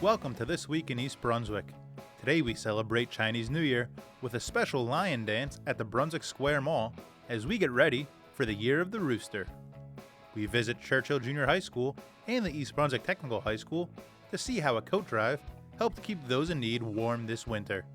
Welcome to This Week in East Brunswick. Today we celebrate Chinese New Year with a special lion dance at the Brunswick Square Mall as we get ready for the Year of the Rooster. We visit Churchill Junior High School and the East Brunswick Technical High School to see how a coat drive helped keep those in need warm this winter.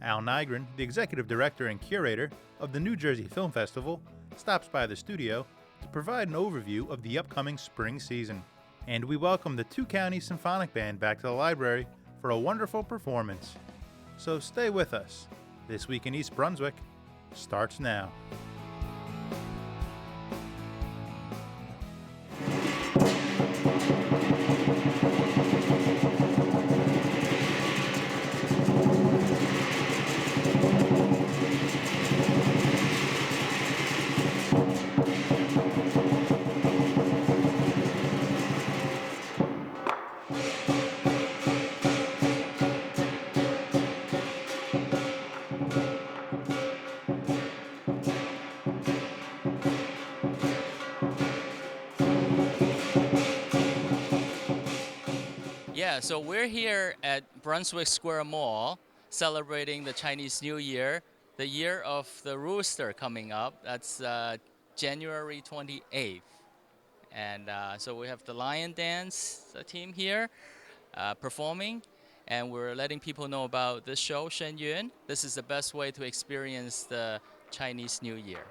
Al Nygren, the executive director and curator of the New Jersey Film Festival, stops by the studio to provide an overview of the upcoming spring season. And we welcome the two-county Symphonic Band back to the library for a wonderful performance. So stay with us. This Week in East Brunswick starts now. Yeah, so we're here at Brunswick Square Mall celebrating the Chinese New Year, the Year of the Rooster coming up. That's January 28th. And so we have the Lion Dance team here performing, and we're letting people know about this show, Shen Yuan. This is the best way to experience the Chinese New Year.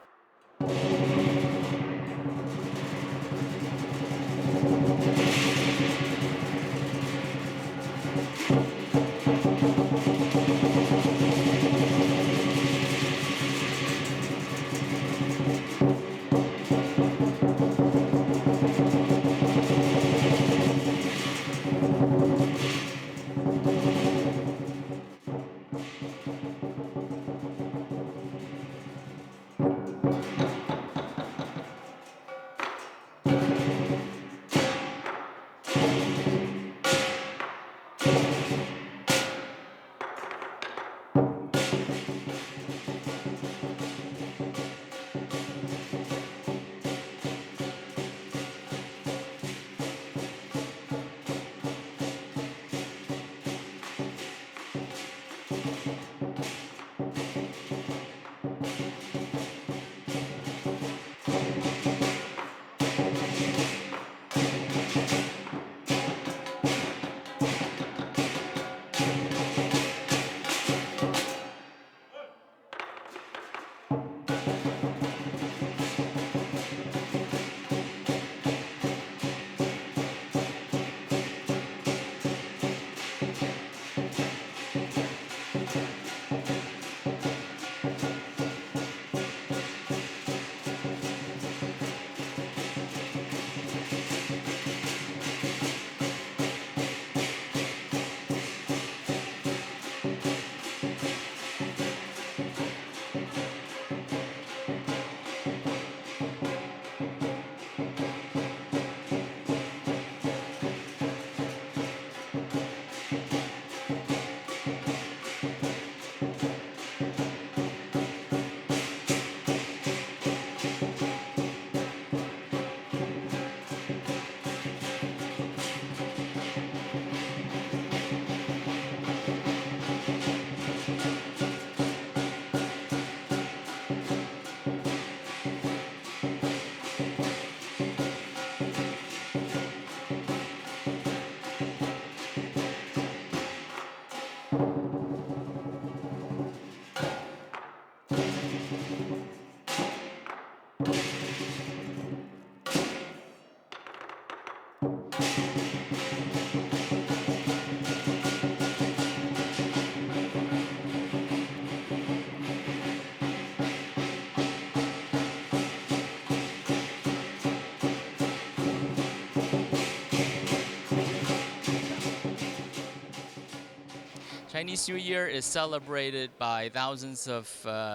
Chinese New Year is celebrated by thousands of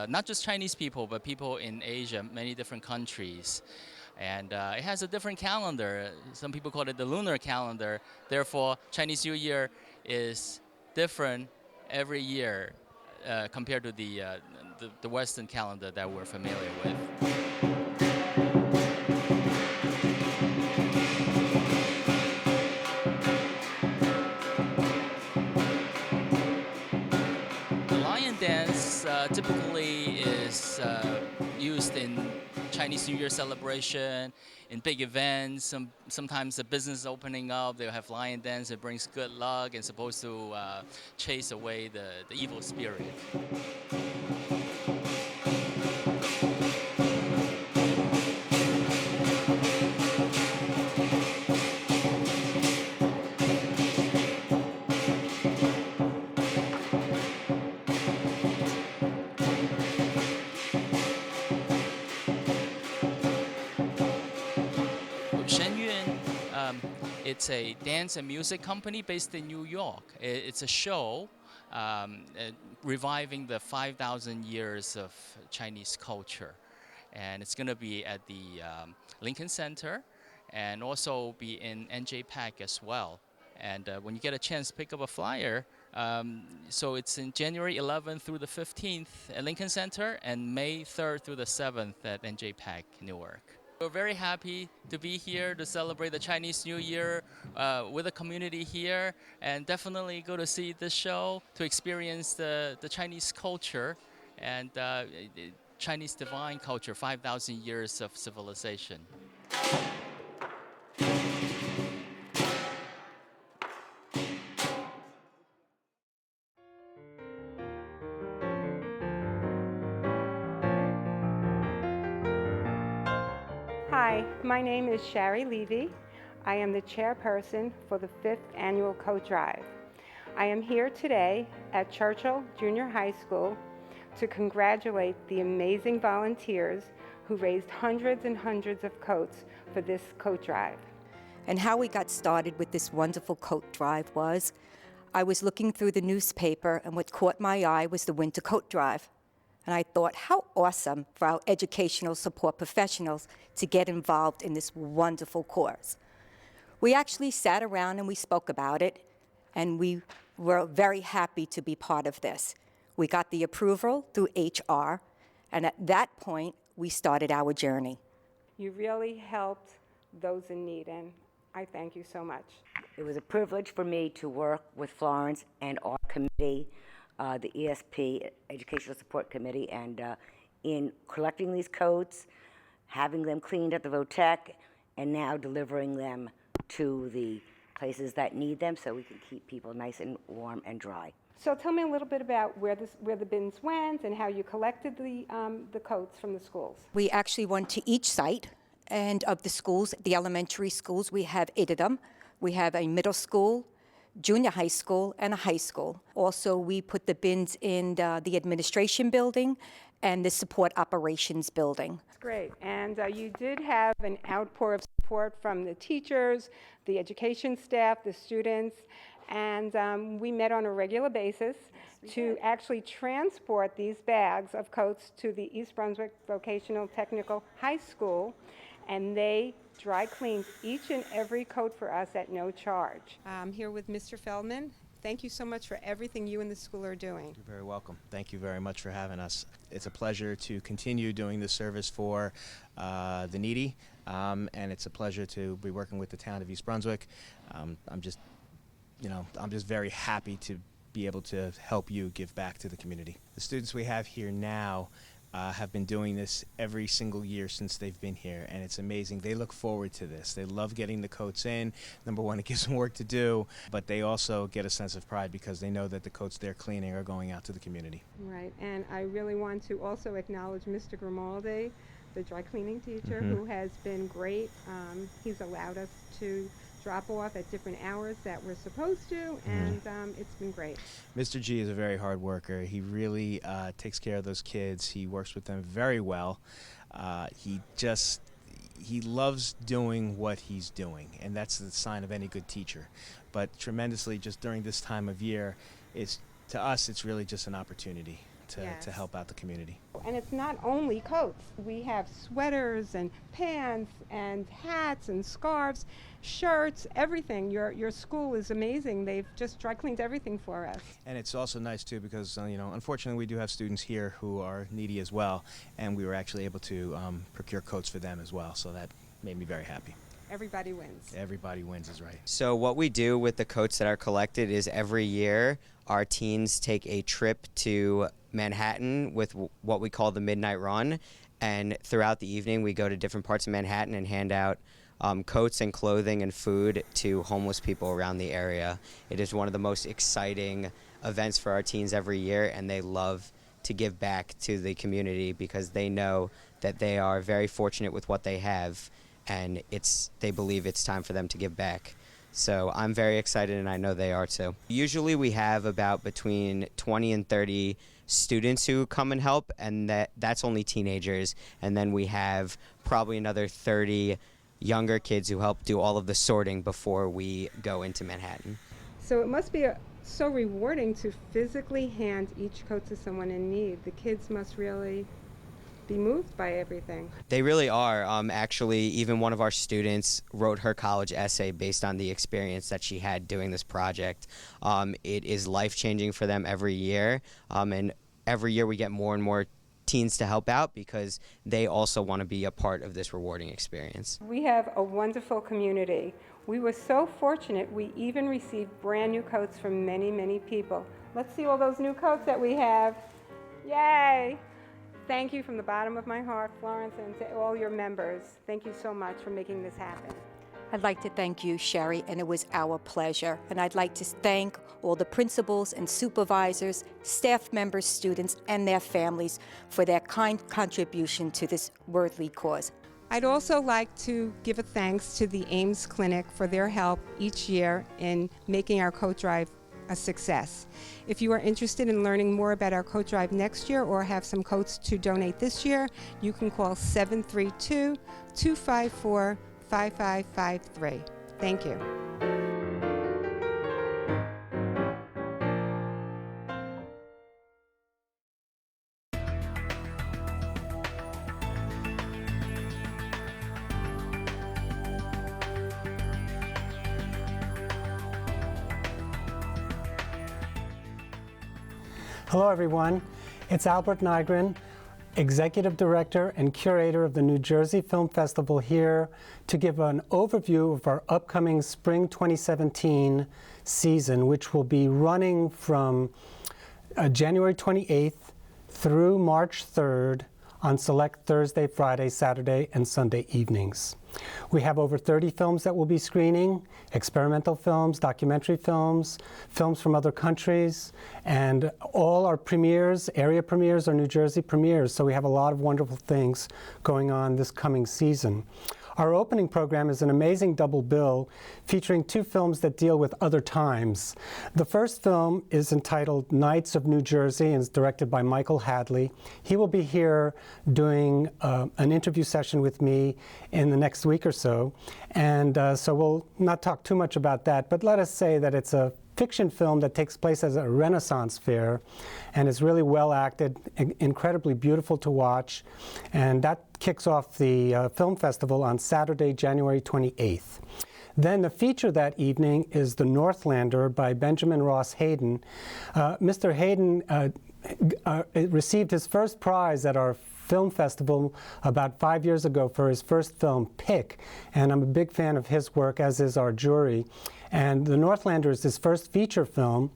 not just Chinese people, but people in Asia, many different countries. And it has a different calendar. Some people call it the lunar calendar. Therefore, Chinese New Year is different every year compared to the Western calendar that we're familiar with. it's used in Chinese New Year celebration, in big events. Sometimes the business is opening up, they'll have lion dance. It brings good luck and supposed to chase away the evil spirit. It's a dance and music company based in New York. It's a show reviving the 5,000 years of Chinese culture. And it's going to be at the Lincoln Center and also be in NJPAC as well. And when you get a chance, pick up a flyer. So it's in January 11th through the 15th at Lincoln Center and May 3rd through the 7th at NJPAC, Newark. We're very happy to be here to celebrate the Chinese New Year with the community here, and definitely go to see this show to experience the Chinese culture and Chinese divine culture, 5,000 years of civilization. Hi, my name is Shari Levy. I am the chairperson for the 5th Annual Coat Drive. I am here today at Churchill Junior High School to congratulate the amazing volunteers who raised hundreds and hundreds of coats for this coat drive. And how we got started with this wonderful coat drive was, I was looking through the newspaper, and what caught my eye was the winter coat drive. And I thought, how awesome for our educational support professionals to get involved in this wonderful cause. We actually sat around and we spoke about it, and we were very happy to be part of this. We got the approval through HR, and at that point, we started our journey. You really helped those in need, and I thank you so much. It was a privilege for me to work with Florence and our committee, the ESP, Educational Support Committee, and in collecting these coats, having them cleaned at the Votech, and now delivering them to the places that need them so we can keep people nice and warm and dry. So tell me a little bit about where the bins went and how you collected the coats from the schools. We actually went to each site, and of the schools, the elementary schools, we have 8 of them. We have a middle school, junior high school, and a high school. Also, we put the bins in the administration building and the support operations building. That's great. And you did have an outpour of support from the teachers, the education staff, the students, and we met on a regular basis to actually transport these bags of coats to the East Brunswick Vocational Technical High School, and they dry cleaned each and every coat for us at no charge. I'm here with Mr. Feldman. Thank you so much for everything you and the school are doing. You're very welcome. Thank you very much for having us. It's a pleasure to continue doing this service for the needy, and it's a pleasure to be working with the town of East Brunswick. I'm just very happy to be able to help you give back to the community. The students we have here now have been doing this every single year since they've been here, and it's amazing. They look forward to this. They love getting the coats in. Number one, it gives them work to do, but they also get a sense of pride because they know that the coats they're cleaning are going out to the community. Right, and I really want to also acknowledge Mr. Grimaldi, the dry cleaning teacher, who has been great. He's allowed us to drop off at different hours that we're supposed to, and it's been great. Mr. G is a very hard worker. He really takes care of those kids. He works with them very well. He loves doing what he's doing, and that's the sign of any good teacher. But tremendously, just during this time of year, to us, it's really just an opportunity to help out the community. And it's not only coats. We have sweaters and pants and hats and scarves, shirts, everything. Your school is amazing. They've just dry cleaned everything for us. And it's also nice too because unfortunately we do have students here who are needy as well, and we were actually able to procure coats for them as well. So that made me very happy. Everybody wins. Everybody wins is right. So what we do with the coats that are collected is every year our teens take a trip to Manhattan with what we call the Midnight Run. And throughout the evening, we go to different parts of Manhattan and hand out coats and clothing and food to homeless people around the area. It is one of the most exciting events for our teens every year, and they love to give back to the community because they know that they are very fortunate with what they have, and they believe it's time for them to give back. So I'm very excited, and I know they are too. Usually we have about between 20 and 30 students who come and help, and that's only teenagers. And then we have probably another 30 younger kids who help do all of the sorting before we go into Manhattan. So it must be so rewarding to physically hand each coat to someone in need. The kids must really be moved by everything. They really are. Actually, even one of our students wrote her college essay based on the experience that she had doing this project. It is life-changing for them every year, and every year we get more and more teens to help out because they also want to be a part of this rewarding experience. We have a wonderful community. We were so fortunate we even received brand new coats from many, many people. Let's see all those new coats that we have. Yay! Thank you from the bottom of my heart, Florence, and to all your members. Thank you so much for making this happen. I'd like to thank you, Sherry, and it was our pleasure. And I'd like to thank all the principals and supervisors, staff members, students, and their families for their kind contribution to this worthy cause. I'd also like to give a thanks to the Ames Clinic for their help each year in making our coat drive a success. If you are interested in learning more about our coat drive next year or have some coats to donate this year, you can call 732-254-5553. Thank you. Hello everyone, it's Albert Nygren, Executive Director and Curator of the New Jersey Film Festival, here to give an overview of our upcoming Spring 2017 season, which will be running from January 28th through March 3rd on select Thursday, Friday, Saturday, and Sunday evenings. We have over 30 films that we'll be screening, experimental films, documentary films, films from other countries, and all our premieres, area premieres, are New Jersey premieres, so we have a lot of wonderful things going on this coming season. Our opening program is an amazing double bill featuring two films that deal with other times. The first film is entitled Nights of New Jersey and is directed by Michael Hadley. He will be here doing an interview session with me in the next week or so, and so we'll not talk too much about that, but let us say that it's a fiction film that takes place as a Renaissance fair and is really well acted, incredibly beautiful to watch, and that kicks off the film festival on Saturday, January 28th. Then the feature that evening is The Northlander by Benjamin Ross Hayden. Mr. Hayden received his first prize at our film festival about 5 years ago for his first film, Pick, and I'm a big fan of his work, as is our jury. And The Northlander is his first feature film,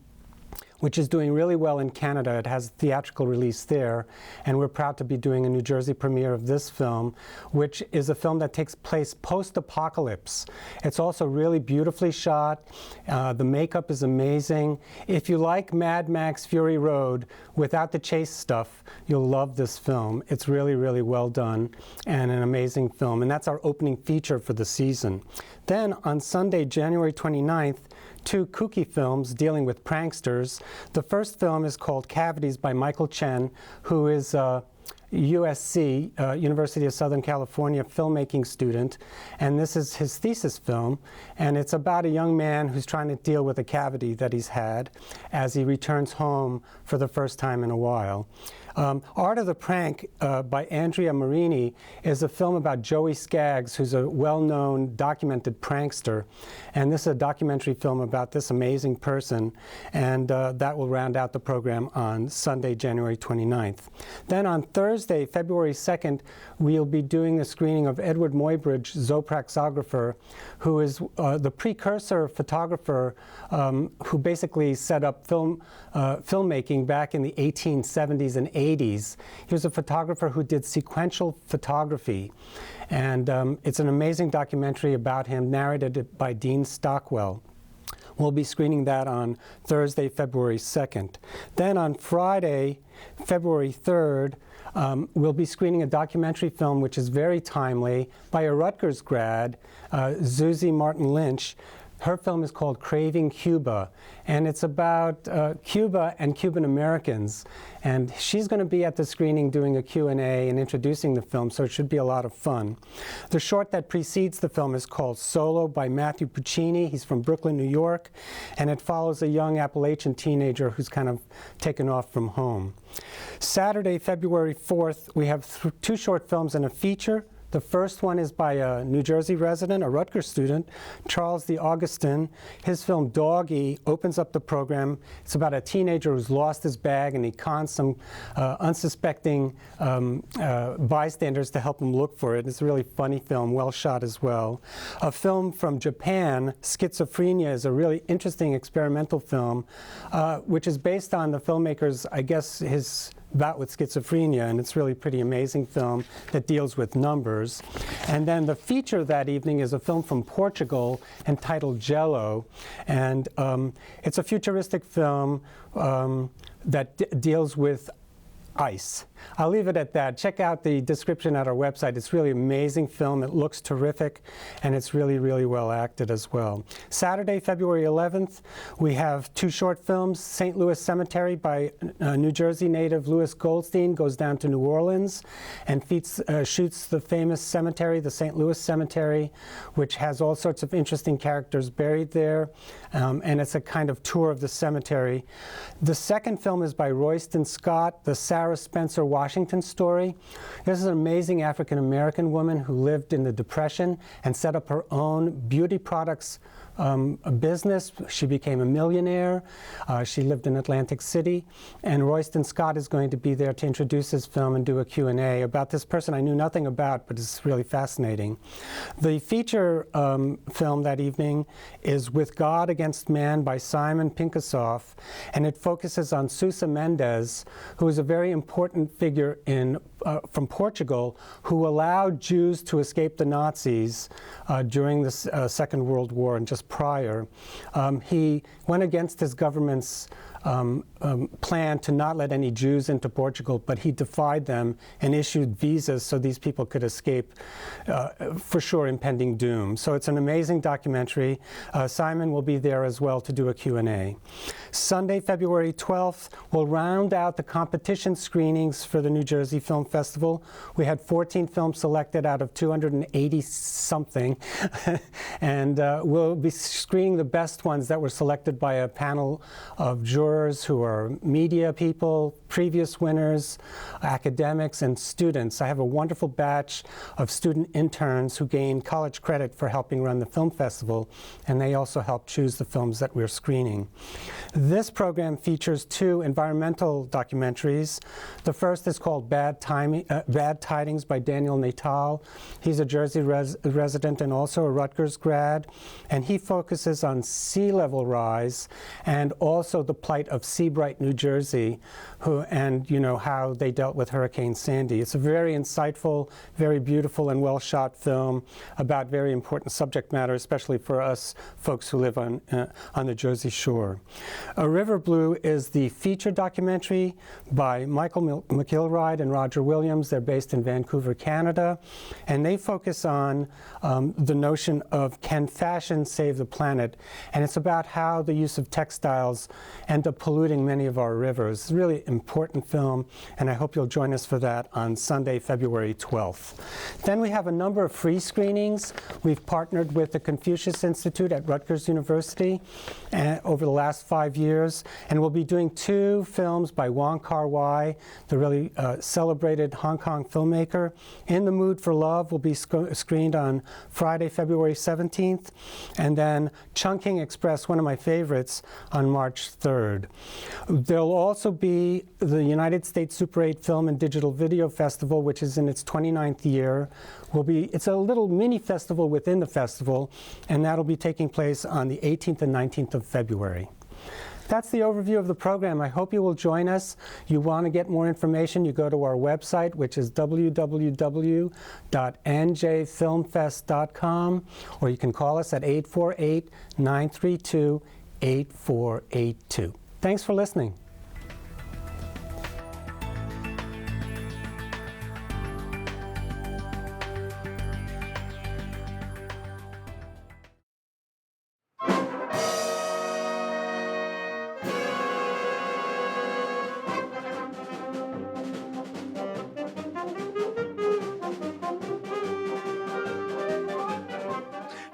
which is doing really well in Canada. It has a theatrical release there, and we're proud to be doing a New Jersey premiere of this film, which is a film that takes place post-apocalypse. It's also really beautifully shot. The makeup is amazing. If you like Mad Max Fury Road without the chase stuff, you'll love this film. It's really, really well done and an amazing film, and that's our opening feature for the season. Then on Sunday, January 29th, two kooky films dealing with pranksters. The first film is called Cavities by Michael Chen, who is a USC, University of Southern California filmmaking student, and this is his thesis film, and it's about a young man who's trying to deal with a cavity that he's had as he returns home for the first time in a while. Art of the Prank by Andrea Marini is a film about Joey Skaggs, who's a well-known documented prankster. And this is a documentary film about this amazing person. And that will round out the program on Sunday, January 29th. Then on Thursday, February 2nd, we'll be doing a screening of Edward Muybridge, zoopraxographer, who is the precursor photographer who basically set up filmmaking back in the 1870s and 80s. He was a photographer who did sequential photography. And it's an amazing documentary about him, narrated by Dean Stockwell. We'll be screening that on Thursday, February 2nd. Then on Friday, February 3rd, we'll be screening a documentary film which is very timely by a Rutgers grad, Zuzi Martin Lynch. Her film is called Craving Cuba, and it's about Cuba and Cuban Americans. And she's going to be at the screening doing a Q&A and introducing the film, so it should be a lot of fun. The short that precedes the film is called Solo by Matthew Puccini. He's from Brooklyn, New York, and it follows a young Appalachian teenager who's kind of taken off from home. Saturday, February 4th, we have two short films and a feature. The first one is by a New Jersey resident, a Rutgers student, Charles D. Augustin. His film Doggy opens up the program. It's about a teenager who's lost his bag, and he cons some unsuspecting bystanders to help him look for it. It's a really funny film, well shot as well. A film from Japan, Schizophrenia, is a really interesting experimental film, which is based on the filmmaker's, I guess, his bout with schizophrenia, and it's really a pretty amazing film that deals with numbers. And then the feature that evening is a film from Portugal entitled Jello, and it's a futuristic film that deals with ice. I'll leave it at that. Check out the description at our website. It's really an amazing film. It looks terrific, and it's really, really well acted as well. Saturday, February 11th, we have two short films. St. Louis Cemetery by New Jersey native Louis Goldstein goes down to New Orleans and shoots the famous cemetery, the St. Louis Cemetery, which has all sorts of interesting characters buried there, and it's a kind of tour of the cemetery. The second film is by Royston Scott, the Sarah Spencer Washington story. This is an amazing African-American woman who lived in the Depression and set up her own beauty products a business. She became a millionaire. She lived in Atlantic City, and Royston Scott is going to be there to introduce his film and do a Q&A about this person I knew nothing about, but it's really fascinating. The feature film that evening is With God Against Man by Simon Pinkosoff, and it focuses on Sousa Mendes, who is a very important figure from Portugal, who allowed Jews to escape the Nazis during the Second World War and just prior. He went against his government's plan to not let any Jews into Portugal, but he defied them and issued visas so these people could escape, for sure, impending doom. So it's an amazing documentary. Simon will be there as well to do a Q&A. Sunday, February 12th, we'll round out the competition screenings for the New Jersey Film Festival. We had 14 films selected out of 280-something, and we'll be screening the best ones that were selected by a panel of jurors who are media people, previous winners, academics, and students. I have a wonderful batch of student interns who gain college credit for helping run the film festival, and they also help choose the films that we're screening. This program features two environmental documentaries. The first is called Bad Tidings by Daniel Natal. He's a Jersey resident and also a Rutgers grad, and he focuses on sea level rise and also the plight of Seabright, New Jersey, and how they dealt with Hurricane Sandy. It's a very insightful, very beautiful, and well-shot film about very important subject matter, especially for us folks who live on the Jersey Shore. A River Blue is the feature documentary by Michael McIlride and Roger Williams. They're based in Vancouver, Canada, and they focus on the notion of can fashion save the planet, and it's about how the use of textiles end up polluting many of our rivers. It's really important important film, and I hope you'll join us for that on Sunday, February 12th. Then we have a number of free screenings. We've partnered with the Confucius Institute at Rutgers University over the last 5 years, and we'll be doing 2 films by Wong Kar-wai, the really celebrated Hong Kong filmmaker. In the Mood for Love will be screened on Friday, February 17th, and then Chungking Express, one of my favorites, on March 3rd. There'll also be the United States Super 8 Film and Digital Video Festival, which is in its 29th year. It's a little mini festival within the festival, and that'll be taking place on the 18th and 19th of February. That's the overview of the program. I hope you will join us. You want to get more information, you go to our website, which is www.njfilmfest.com, or you can call us at 848-932-8482. Thanks for listening.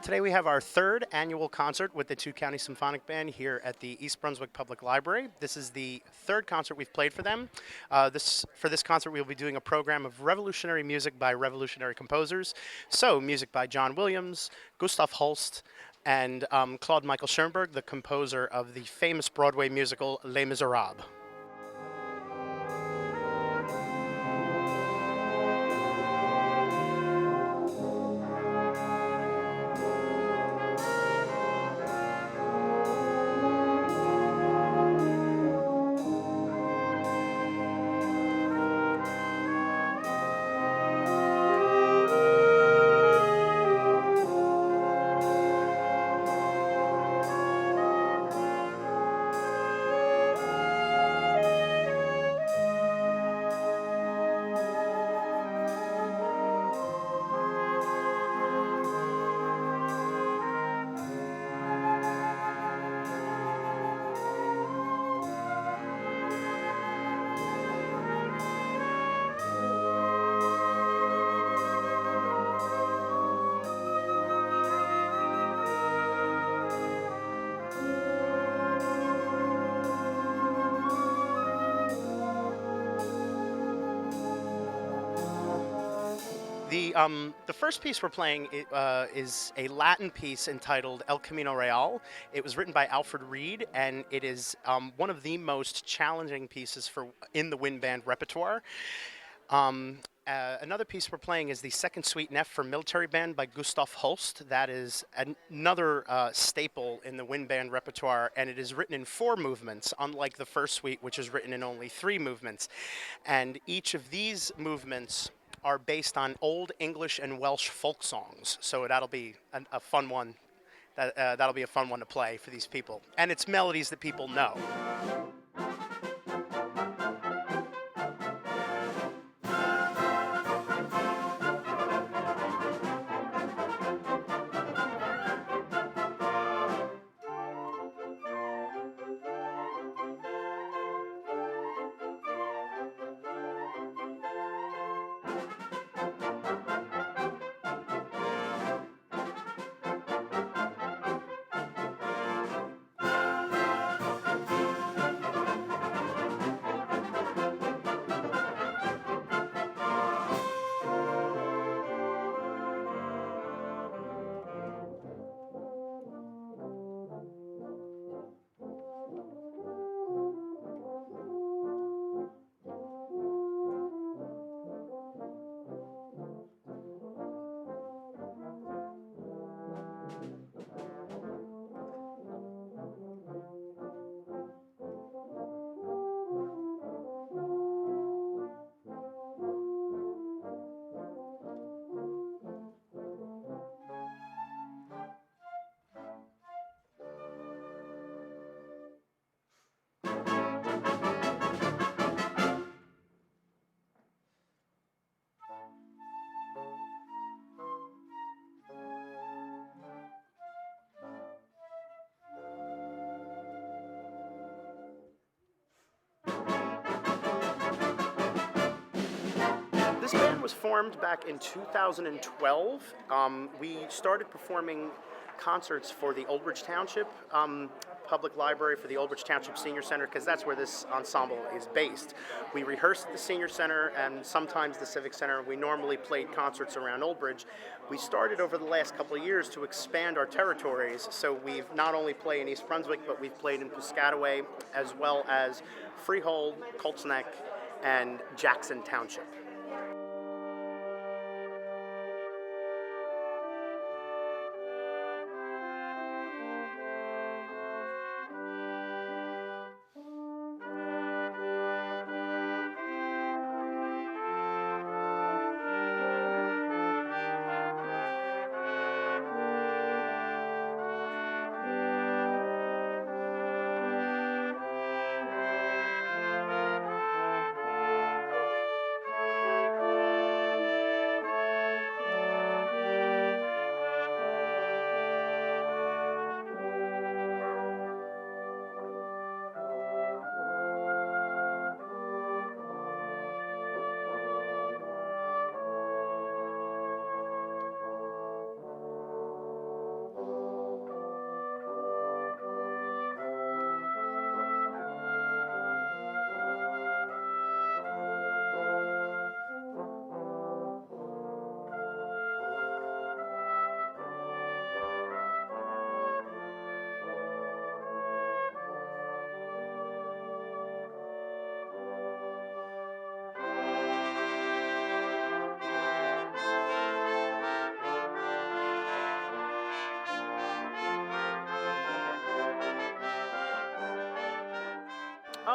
Today we have our 3rd annual concert with the Two County Symphonic Band here at the East Brunswick Public Library. This is the 3rd concert we've played for them. For this concert we'll be doing a program of revolutionary music by revolutionary composers. So music by John Williams, Gustav Holst, and Claude Michael Schoenberg, the composer of the famous Broadway musical Les Miserables. The first piece we're playing is a Latin piece entitled El Camino Real. It was written by Alfred Reed, and it is one of the most challenging pieces in the wind band repertoire. Another piece we're playing is the Second Suite in F for Military Band by Gustav Holst. That is another staple in the wind band repertoire, and it is written in 4 movements, unlike the first suite, which is written in only 3 movements. And each of these movements are based on Old English and Welsh folk songs, so that'll be a fun one. That'll be a fun one to play for these people, and it's melodies that people know. This band was formed back in 2012. We started performing concerts for the Old Bridge Township Public Library, for the Old Bridge Township Senior Center, because that's where this ensemble is based. We rehearsed at the Senior Center and sometimes the Civic Center. We normally played concerts around Old Bridge. We started over the last couple of years to expand our territories, so we've not only played in East Brunswick, but we've played in Piscataway, as well as Freehold, Colts Neck, and Jackson Township.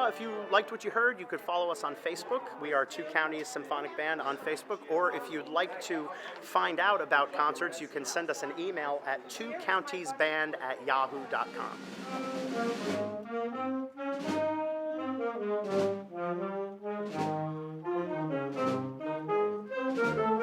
If you liked what you heard, you could follow us on Facebook. We are Two Counties Symphonic Band on Facebook. Or if you'd like to find out about concerts, you can send us an email at twocountiesband@yahoo.com.